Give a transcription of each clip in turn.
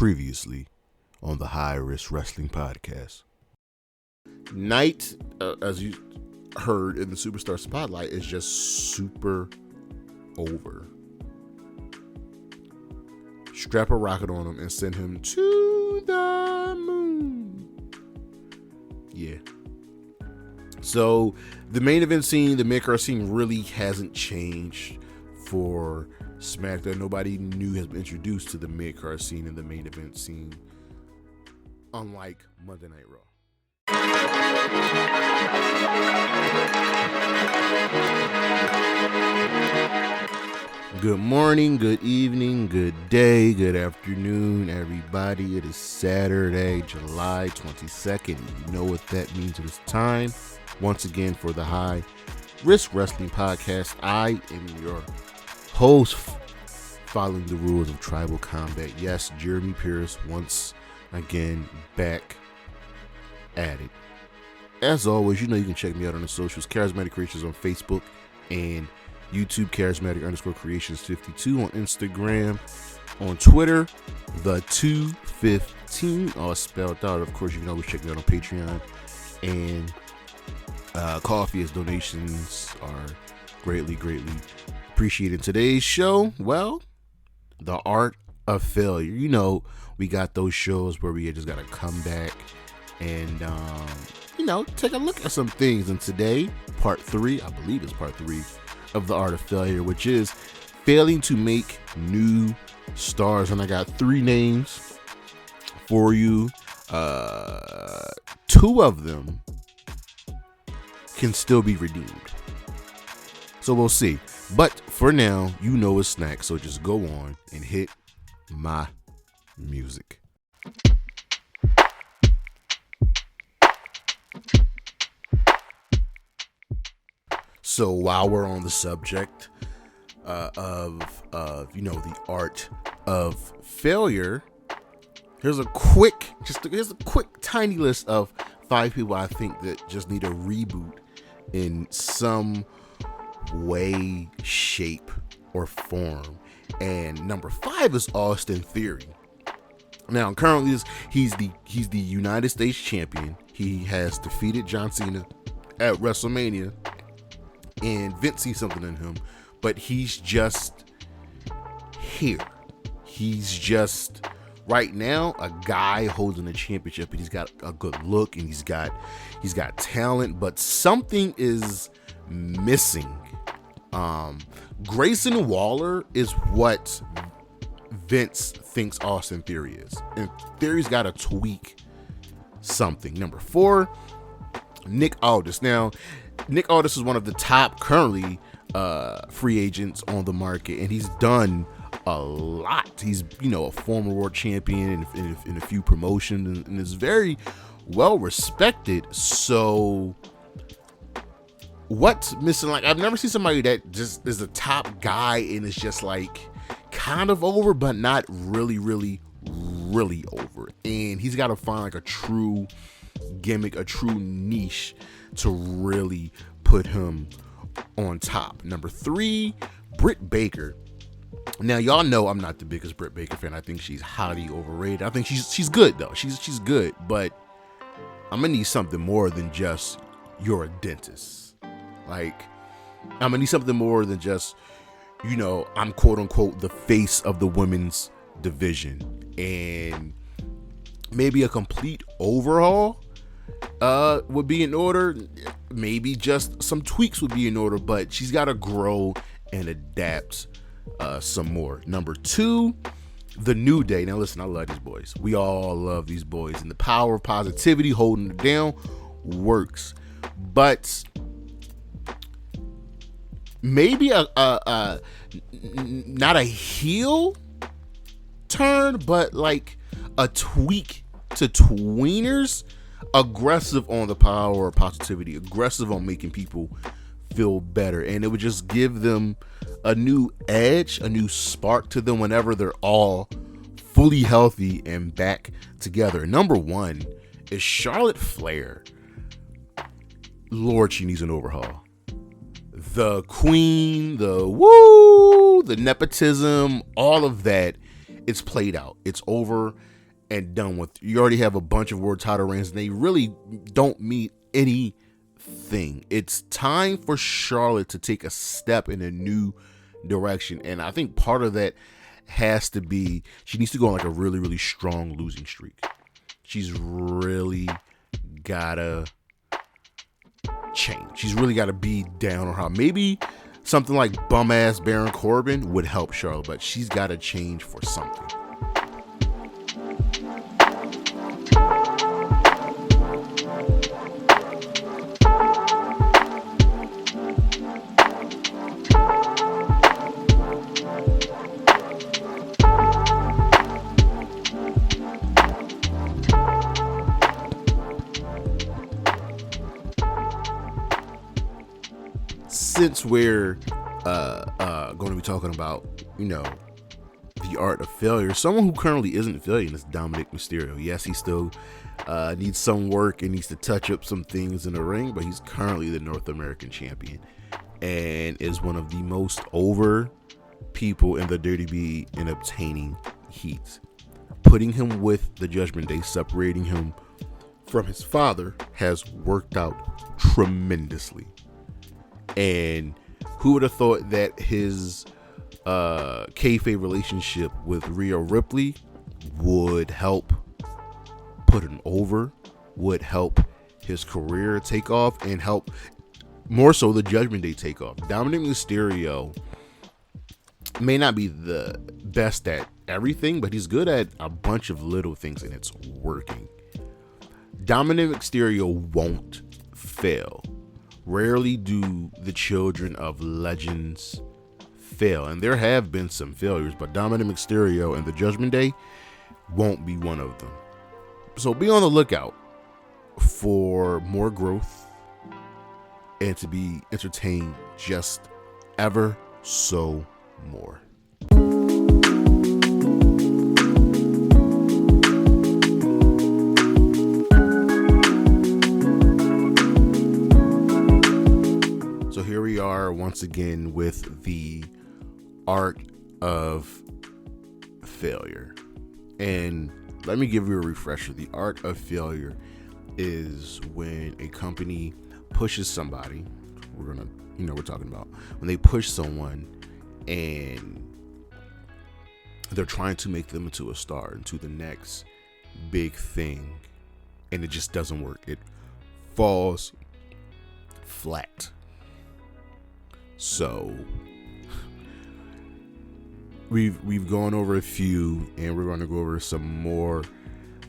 Previously on the High Risk Wrestling Podcast. Night, as you heard in the Superstar Spotlight, is just super over. Strap a rocket on him and send him to the moon. Yeah. So the main event scene, the mid-card scene really hasn't changed for SmackDown. Nobody new has been introduced to the mid-card scene and the main event scene, unlike Monday Night Raw. Good morning, good evening, good day, good afternoon, everybody. It is Saturday, July 22nd. You know what that means. It is time once again for the High Risk Wrestling Podcast. I am your host, following the rules of tribal combat. Yes, Jeremy Pierce once again back at it. As always, you know you can check me out on the socials, Charismatic Creations on Facebook and YouTube, Charismatic_Creations52 on Instagram, on Twitter, the 215, all spelled out. Of course, you can always check me out on Patreon and coffee, as donations are greatly appreciated. Today's show, well, the art of failure. You know, we got those shows where we just gotta come back and take a look at some things. And today, part 3, I believe it's part 3 of the art of failure, which is failing to make new stars. And I got 3 names for you. 2 of them can still be redeemed, so we'll see. But for now, you know it's snack, so just go on and hit my music. So while we're on the subject of the art of failure, here's a quick tiny list of 5 people I think that just need a reboot in some way, shape, or form. And number 5 is Austin Theory. Now, currently, he's the United States champion. He has defeated John Cena at WrestleMania, and Vince sees something in him, but he's just here. He's just right now a guy holding a championship, and he's got a good look, and he's got talent, but something is missing. Grayson Waller is what Vince thinks Austin Theory is, and Theory's got to tweak something. Number 4, Nick Aldis. Now, Nick Aldis is one of the top currently free agents on the market, and he's done a lot. He's a former world champion in a few promotions, and is very well respected. So what's missing? Like, I've never seen somebody that just is a top guy and is just like kind of over, but not really over. And he's got to find like a true gimmick, a true niche to really put him on top. Number 3, Britt Baker. Now, y'all know I'm not the biggest Britt Baker fan. I think she's highly overrated. I think she's good though. She's good, but I'm gonna need something more than just you're a dentist. Like, I'm gonna need something more than just, I'm quote unquote the face of the women's division, and maybe a complete overhaul would be in order. Maybe just some tweaks would be in order, but she's got to grow and adapt some more. Number 2, The New Day. Now listen, I love these boys. We all love these boys, and the power of positivity, holding it down, works. But maybe a not a heel turn, but like a tweak to tweeners. Aggressive on the power of positivity, aggressive on making people feel better, and it would just give them a new edge, a new spark to them whenever they're all fully healthy and back together. Number 1 is Charlotte Flair. Lord, she needs an overhaul. The queen, the nepotism, all of that it's played out. It's over and done with. You already have a bunch of world title reigns, and they really don't mean anything. It's time for Charlotte to take a step in a new direction, and I think part of that has to be she needs to go on like a really, really strong losing streak. She's really gotta change. She's really gotta be down on her. Maybe something like bum ass Baron Corbin would help Charlotte, but she's gotta change for something. Since we're going to be talking about, the art of failure, someone who currently isn't failing is Dominic Mysterio. Yes, he still needs some work and needs to touch up some things in the ring, but he's currently the North American champion and is one of the most over people in the WWE in obtaining heat. Putting him with the Judgment Day, separating him from his father, has worked out tremendously. And who would have thought that his kayfabe relationship with Rhea Ripley would help put him over, would help his career take off, and help more so the Judgment Day take off. Dominic Mysterio may not be the best at everything, but he's good at a bunch of little things, and it's working. Dominic Mysterio won't fail. Rarely do the children of legends fail, and there have been some failures, but Dominic Mysterio and the Judgment Day won't be one of them. So be on the lookout for more growth and to be entertained just ever so more. Here we are once again with the art of failure. And let me give you a refresher. The art of failure is when a company pushes somebody. We're talking about when they push someone and they're trying to make them into a star, into the next big thing, and it just doesn't work. It falls flat. So we've gone over a few, and we're going to go over some more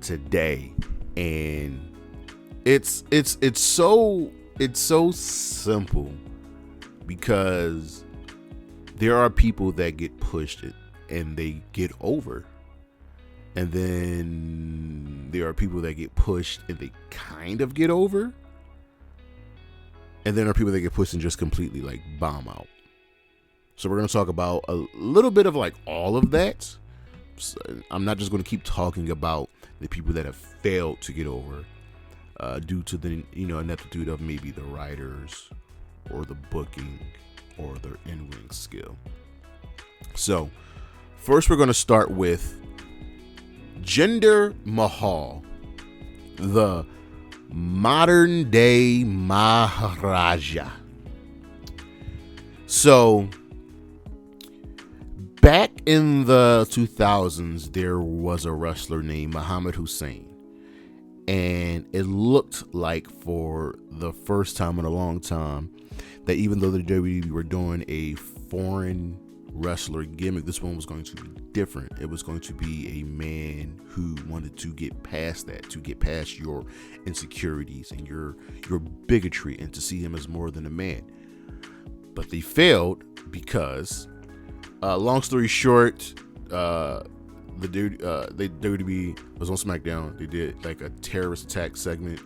today. And it's so simple, because there are people that get pushed and they get over, and then there are people that get pushed and they kind of get over. And then there are people that get pushed and just completely like bomb out. So we're going to talk about a little bit of like all of that. So I'm not just going to keep talking about the people that have failed to get over due to the ineptitude of maybe the writers or the booking or their in-ring skill. So first we're going to start with Jinder Mahal, the modern day Maharaja. So back in the 2000s, there was a wrestler named Muhammad Hussein, and it looked like for the first time in a long time that even though the WWE were doing a foreign wrestler gimmick, this one was going to be different. It was going to be a man who wanted to get past that, to get past your insecurities and your bigotry, and to see him as more than a man. But they failed because, long story short, the WWE was on SmackDown. They did like a terrorist attack segment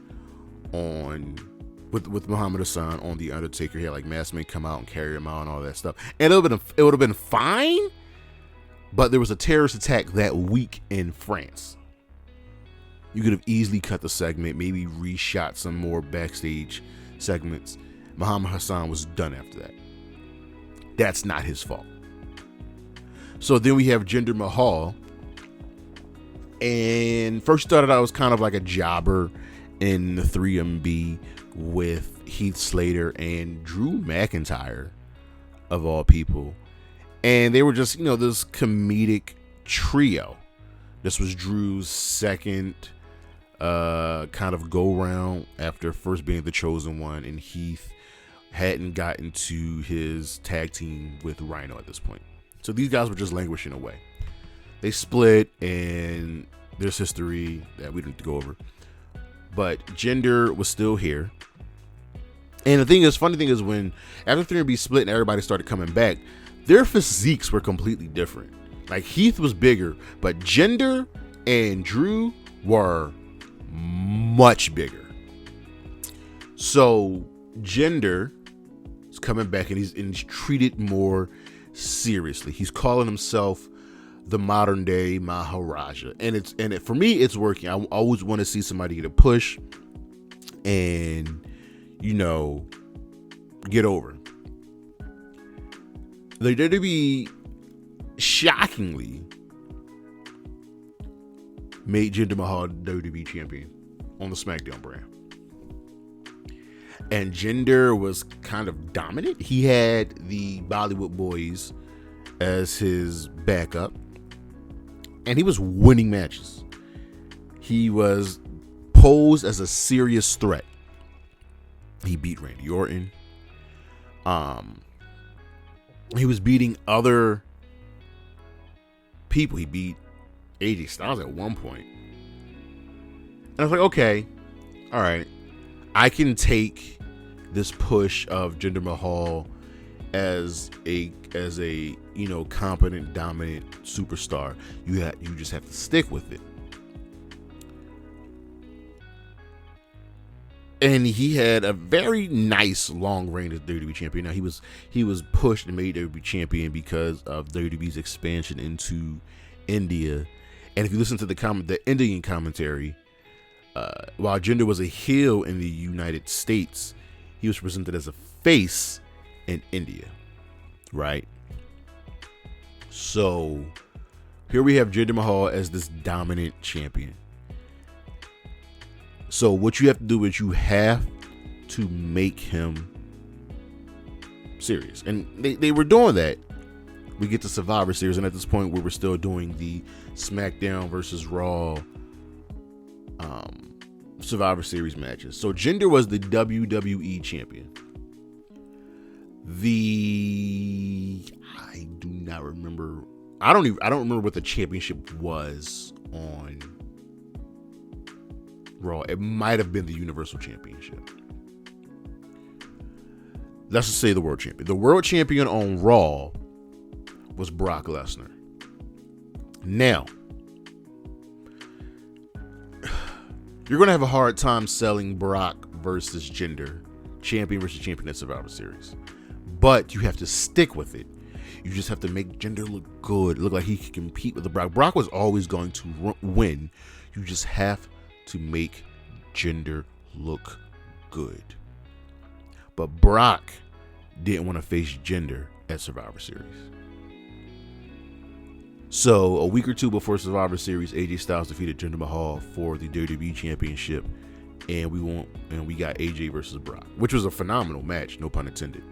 with Muhammad Hassan on The Undertaker. He had like masked men come out and carry him out and all that stuff. And it would have been fine, but there was a terrorist attack that week in France. You could have easily cut the segment, maybe reshot some more backstage segments. Muhammad Hassan was done after that. That's not his fault. So then we have Jinder Mahal, And first started out as kind of like a jobber in the 3MB with Heath Slater and Drew McIntyre, of all people. And they were just, this comedic trio. This was Drew's second kind of go round after first being the chosen one, and Heath hadn't gotten to his tag team with Rhino at this point. So these guys were just languishing away. They split, and there's history that we don't need to go over. But Jinder was still here. And funny thing is, when after 3MB split and everybody started coming back, their physiques were completely different. Like, Heath was bigger, but Jinder and Drew were much bigger. So Jinder is coming back, and he's treated more seriously. He's calling himself the modern day Maharaja, and for me, it's working. I always want to see somebody get a push and get over. The WWE shockingly made Jinder Mahal WWE champion on the SmackDown brand. And Jinder was kind of dominant. He had the Bollywood Boys as his backup, and he was winning matches. He was posed as a serious threat. He beat Randy Orton. He was beating other people. He beat AJ Styles at one point. And I was like, okay, all right, I can take this push of Jinder Mahal as a competent, dominant superstar. You just have to stick with it. And he had a very nice long reign as WWE champion. Now, he was pushed and made WWE champion because of WWE's expansion into India. And if you listen to the Indian commentary, while Jinder was a heel in the United States, he was presented as a face in India, right? So here we have Jinder Mahal as this dominant champion. So what you have to do is you have to make him serious. And they were doing that. We get to Survivor Series, and at this point where we're still doing the SmackDown versus Raw Survivor Series matches. So Jinder was the WWE champion. I do not remember. I don't remember what the championship was on Raw. It might have been the Universal Championship. Let's just say the world champion. The world champion on Raw was Brock Lesnar. Now, you're going to have a hard time selling Brock versus Jinder, champion versus champion at Survivor Series. But you have to stick with it. You just have to make Jinder look good, look like he can compete with the Brock. Brock was always going to win. You just have to make Jinder look good. But Brock didn't want to face Jinder at Survivor Series. So a week or two before Survivor Series, AJ Styles defeated Jinder Mahal for the WWE Championship, and we got AJ versus Brock, which was a phenomenal match, no pun intended.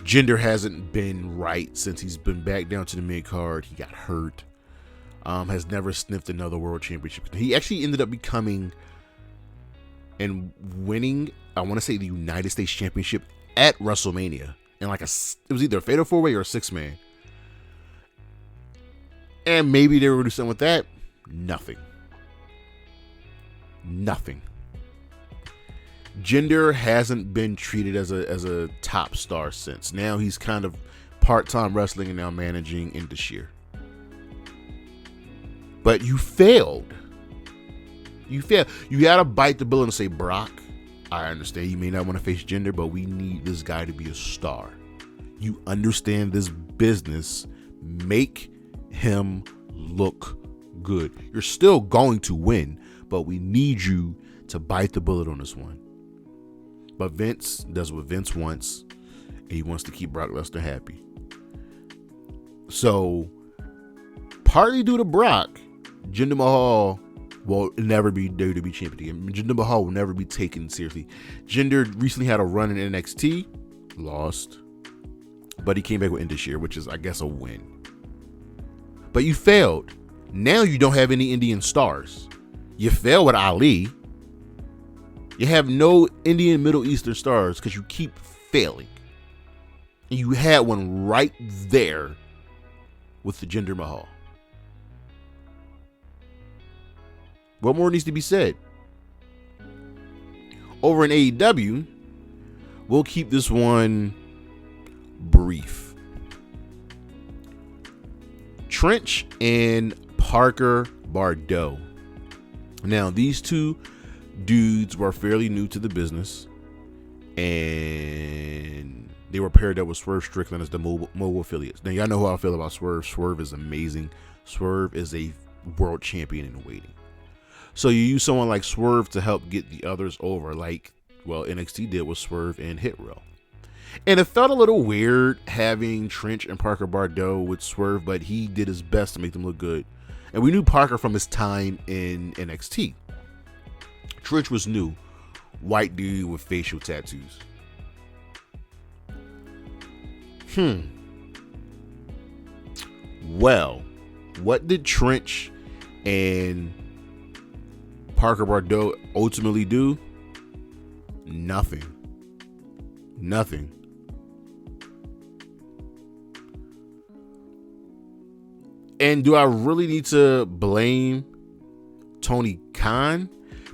Jinder hasn't been right since he's been back down to the mid card. He got hurt. Has never sniffed another world championship. He actually ended up becoming and winning, I want to say, the United States Championship at WrestleMania. And it was either a fatal 4-way or a 6-man. And maybe they were going to do something with that. Nothing. Jinder hasn't been treated as a top star since. Now he's kind of part-time wrestling and now managing in Sheer. But you failed. You got to bite the bullet and say, Brock, I understand you may not want to face Jinder, but we need this guy to be a star. You understand this business. Make him look good. You're still going to win, but we need you to bite the bullet on this one. But Vince does what Vince wants, and he wants to keep Brock Lesnar happy. So partly due to Brock, Jinder Mahal will never be WWE champion again. Jinder Mahal will never be taken seriously. Jinder recently had a run in NXT, lost, but he came back with this year, which is, I guess, a win. But you failed. Now you don't have any Indian stars. You failed with Ali. You have no Indian Middle Eastern stars because you keep failing. And you had one right there with the Jinder Mahal. What more needs to be said? Over in AEW, we'll keep this one brief. Trench and Parker Boudreaux. Now, these two dudes were fairly new to the business, and they were paired up with Swerve Strickland as the mobile affiliates. Now, y'all know how I feel about Swerve. Swerve is amazing. Swerve is a world champion in waiting. So you use someone like Swerve to help get the others over, like, well, NXT did with Swerve and Hit Row. And it felt a little weird having Trench and Parker Boudreaux with Swerve, but he did his best to make them look good. And we knew Parker from his time in NXT. Trench was new. White dude with facial tattoos. Well, what did Trench and Parker Boudreaux ultimately do? Nothing. And do I really need to blame Tony Khan?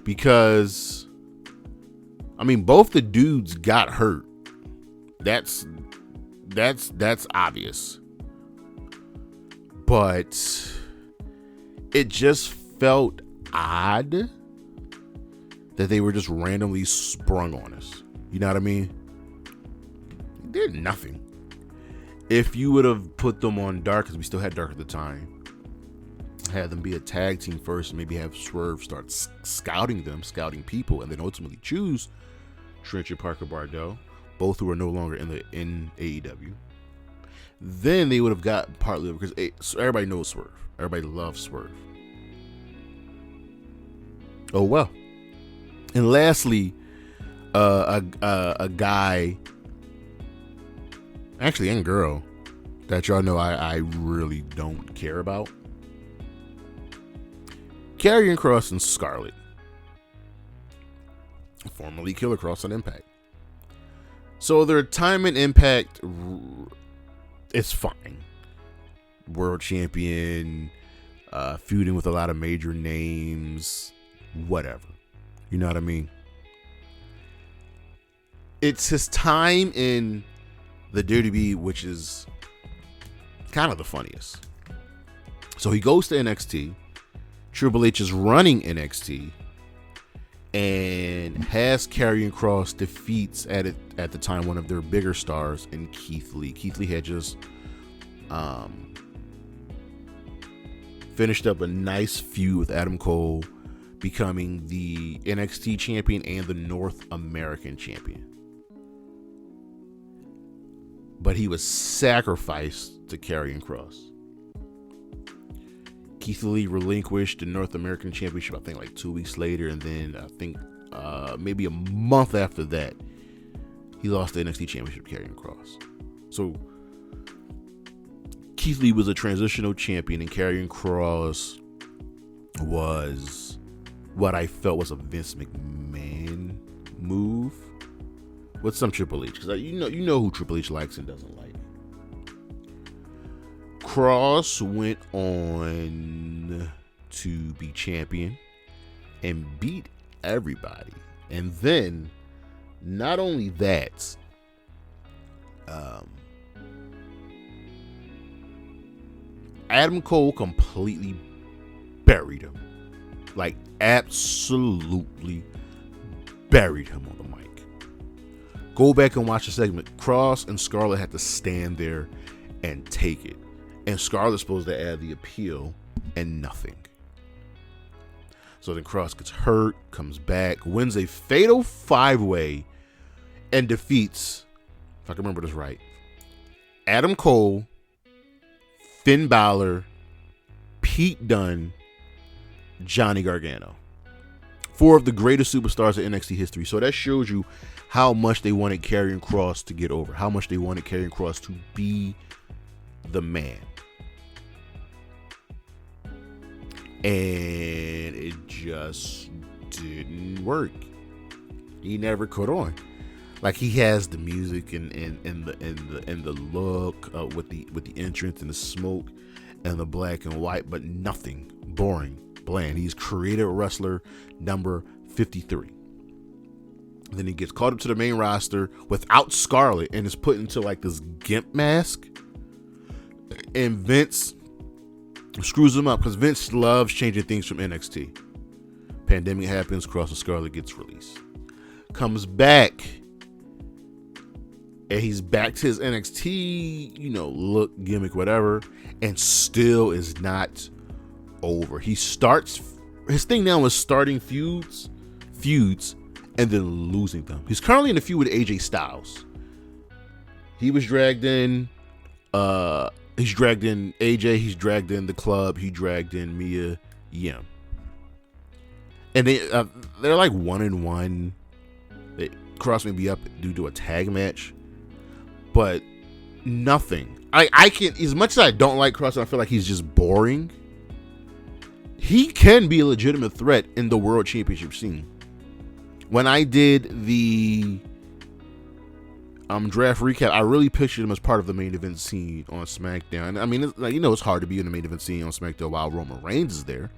Because, I mean, both the dudes got hurt. That's obvious. But it just felt odd that they were just randomly sprung on us. You know what I mean? They did nothing. If you would have put them on Dark, because we still had Dark at the time, had them be a tag team first, and maybe have Swerve start scouting people, and then ultimately choose Trench and Parker Boudreaux, both who are no longer in AEW, then they would have got partly because everybody knows Swerve. Everybody loves Swerve. Oh well. And lastly, a guy, actually, and girl, that y'all know I really don't care about. Karrion Kross and Scarlett, formerly Killer Kross on Impact. So their time in Impact is fine. World champion, feuding with a lot of major names, whatever. You know what I mean? It's his time in the WWE, which is kind of the funniest. So he goes to NXT. Triple H is running NXT and has Karrion Kross defeats at the time one of their bigger stars in Keith Lee. Keith Lee had just finished up a nice feud with Adam Cole, becoming the NXT champion and the North American champion. But he was sacrificed to Karrion Kross. Keith Lee relinquished the North American Championship, I think, like 2 weeks later, and then I think maybe a month after that, he lost the NXT Championship to Karrion Kross. So Keith Lee was a transitional champion, and Karrion Kross was what I felt was a Vince McMahon move with some Triple H, because you know who Triple H likes and doesn't like. Kross went on to be champion and beat everybody. And then, not only that, Adam Cole completely buried him. Like, absolutely buried him on the mic. Go back and watch the segment. Kross and Scarlett had to stand there and take it. And Scarlett's supposed to add the appeal, and nothing. So then Kross gets hurt, comes back, wins a fatal 5-way, and defeats, if I can remember this right, Adam Cole, Finn Balor, Pete Dunne, Johnny Gargano. 4 of the greatest superstars in NXT history. So that shows you how much they wanted Karrion Kross to get over, how much they wanted Karrion Kross to be the man. And it just didn't work. He never caught on. Like, he has the music and the look with the entrance and the smoke and the black and white, but nothing. Boring, bland. He's creative wrestler number 53. Then he gets called up to the main roster without Scarlett and is put into like this gimp mask. And Vince screws him up because Vince loves changing things from NXT. Pandemic happens, Kross and Scarlett gets released. Comes back. And he's back to his NXT, look, gimmick, whatever, and still is not over. He starts, his thing now is starting feuds, and then losing them. He's currently in a feud with AJ Styles. He was dragged in, he's dragged in AJ, he's dragged in the club, he dragged in Mia Yim. And they're like 1-1. Kross may be up due to a tag match. But nothing. I can't, as much as I don't like Kross, I feel like he's just boring. He can be a legitimate threat in the World Championship scene. When I did the draft recap, I really pictured him as part of the main event scene on SmackDown. I mean, it's hard to be in the main event scene on SmackDown while Roman Reigns is there.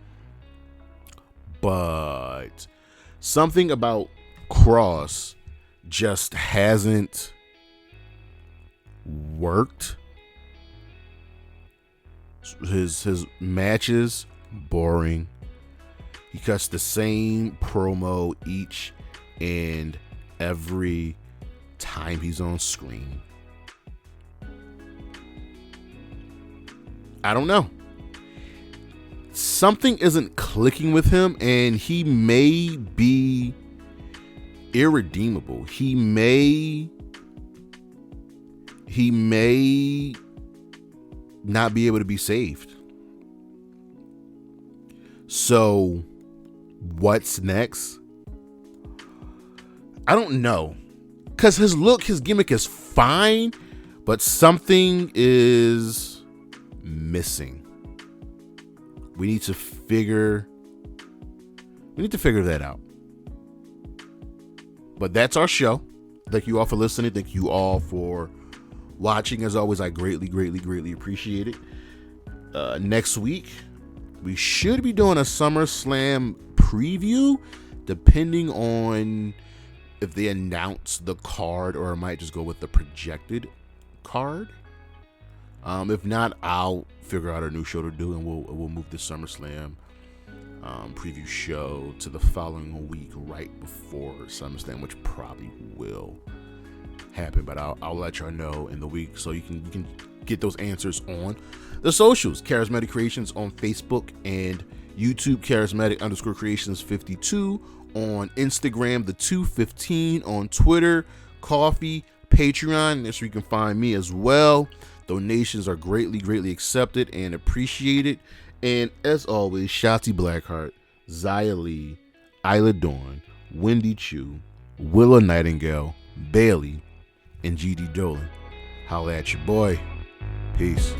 But something about Kross just hasn't worked. His matches, boring. He cuts the same promo each and every time he's on screen. I don't know. Something isn't clicking with him, and he may be irredeemable. He may not be able to be saved. So, what's next? I don't know. Because his gimmick is fine, but something is missing. We need to figure that out. But that's our show. Thank you all for listening. Thank you all for watching. As always, I greatly appreciate it. Next week, we should be doing a SummerSlam preview, depending on if they announce the card, or I might just go with the projected card. If not, I'll figure out a new show to do, and we'll move the SummerSlam preview show to the following week, right before SummerSlam, which probably will happen. But I'll let y'all know in the week, so you can get those answers on the socials. Charismatic Creations on Facebook and YouTube. Charismatic_Creations52 on Instagram. The 215 on Twitter. Coffee, Patreon. That's where you can find me as well. Donations are greatly accepted and appreciated. And as always, Shotzi Blackheart, Zia Lee, Isla Dawn, Wendy Chu, Willa Nightingale, Bailey, and GD Dolan. Holla at your boy. Peace.